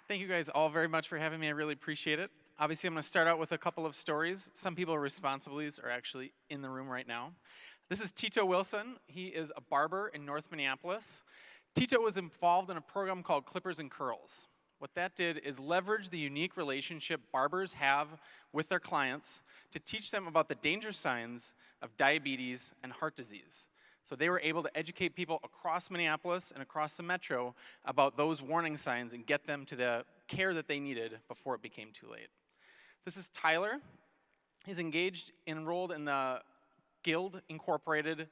Thank you guys all very much for having me. I really appreciate it. Obviously, I'm going to start out with a couple of stories. Some people responsibilities are actually in the room right now. This is Tito Wilson. He is a barber in North Minneapolis. Tito was involved in a program called Clippers and Curls. What that did is leverage the unique relationship barbers have with their clients to teach them about the danger signs of diabetes and heart disease. So they were able to educate people across Minneapolis and across the metro about those warning signs and get them to the care that they needed before it became too late. This is Tyler. He's enrolled in the Guild Incorporated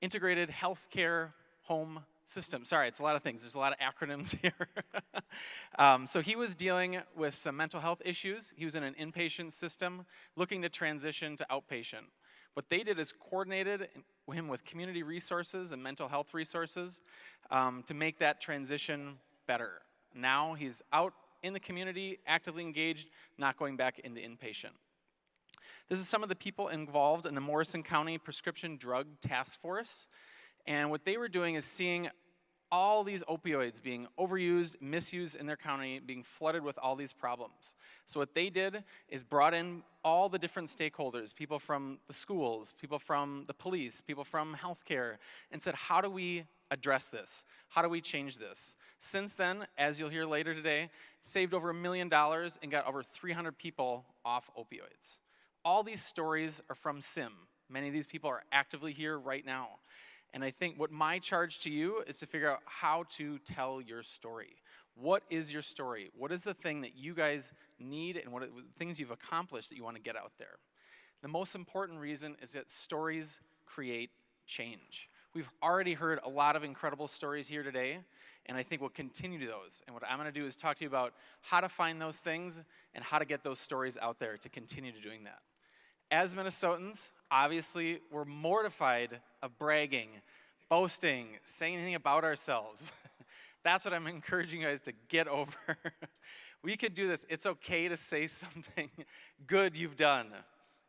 Integrated Healthcare Home System. Sorry, it's a lot of things. There's a lot of acronyms here. So he was dealing with some mental health issues. He was in an inpatient system looking to transition to outpatient. What they did is coordinated him with community resources and mental health resources to make that transition better. Now he's out in the community, actively engaged, not going back into inpatient. This is some of the people involved in the Morrison County Prescription Drug Task Force. And what they were doing is seeing all these opioids being overused, misused in their county, being flooded with all these problems. So what they did is brought in all the different stakeholders, people from the schools, people from the police, people from healthcare, and said, how do we address this? How do we change this? Since then, as you'll hear later today, saved over $1 million and got over 300 people off opioids. All these stories are from SIM. Many of these people are actively here right now. And I think what my charge to you is to figure out how to tell your story. What is your story? What is the thing that you guys need and what are the things you've accomplished that you want to get out there? The most important reason is that stories create change. We've already heard a lot of incredible stories here today, and I think we'll continue to those. And what I'm going to do is talk to you about how to find those things and how to get those stories out there to continue to doing that. As Minnesotans, obviously, we're mortified of bragging, boasting, saying anything about ourselves. That's what I'm encouraging you guys to get over. We could do this. It's okay to say something good you've done.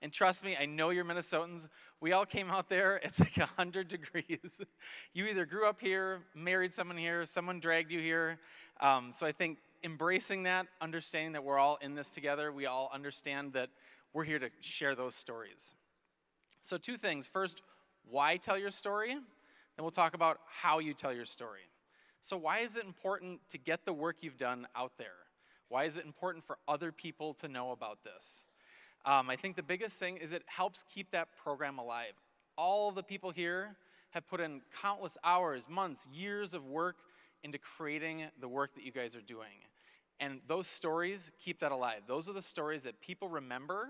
And trust me, I know you're Minnesotans. We all came out there. It's like 100 degrees. You either grew up here, married someone here, someone dragged you here. So I think embracing that, understanding that we're all in this together, we all understand that we're here to share those stories. So two things. First, why tell your story? Then we'll talk about how you tell your story. So why is it important to get the work you've done out there? Why is it important for other people to know about this? I think the biggest thing is it helps keep that program alive. All of the people here have put in countless hours, months, years of work into creating the work that you guys are doing. And those stories keep that alive. Those are the stories that people remember,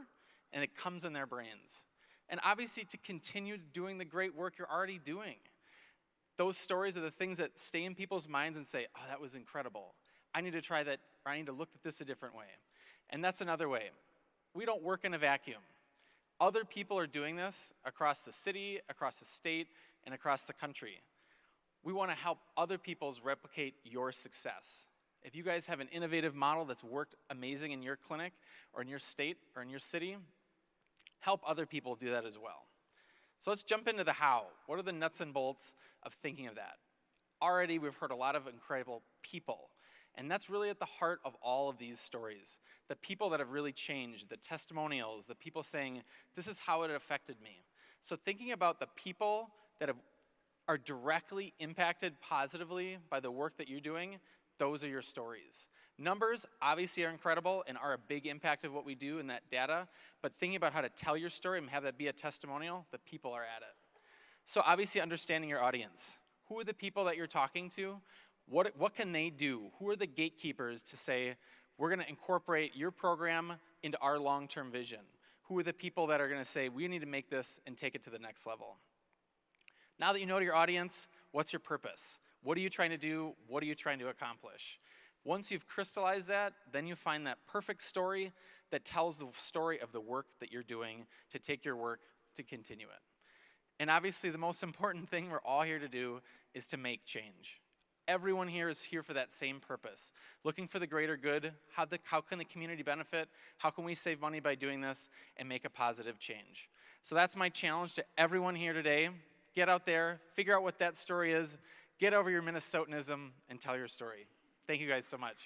and it comes in their brains. And obviously, to continue doing the great work you're already doing. Those stories are the things that stay in people's minds and say, oh, that was incredible. I need to try that, or I need to look at this a different way. And that's another way. We don't work in a vacuum. Other people are doing this across the city, across the state, and across the country. We want to help other people replicate your success. If you guys have an innovative model that's worked amazing in your clinic or in your state or in your city, help other people do that as well. So let's jump into the how. What are the nuts and bolts of thinking of that? Already we've heard a lot of incredible people, and that's really at the heart of all of these stories. The people that have really changed, the testimonials, the people saying, this is how it affected me. So thinking about the people that are directly impacted positively by the work that you're doing, those are your stories. Numbers obviously are incredible and are a big impact of what we do in that data, but thinking about how to tell your story and have that be a testimonial, the people are at it. So obviously understanding your audience. Who are the people that you're talking to? What can they do? Who are the gatekeepers to say, we're going to incorporate your program into our long-term vision? Who are the people that are going to say, we need to make this and take it to the next level? Now that you know your audience, what's your purpose? What are you trying to do? What are you trying to accomplish? Once you've crystallized that, then you find that perfect story that tells the story of the work that you're doing to take your work to continue it. And obviously the most important thing we're all here to do is to make change. Everyone here is here for that same purpose, looking for the greater good. How can the community benefit? How can we save money by doing this and make a positive change? So that's my challenge to everyone here today. Get out there, figure out what that story is, get over your Minnesotanism, and tell your story. Thank you guys so much.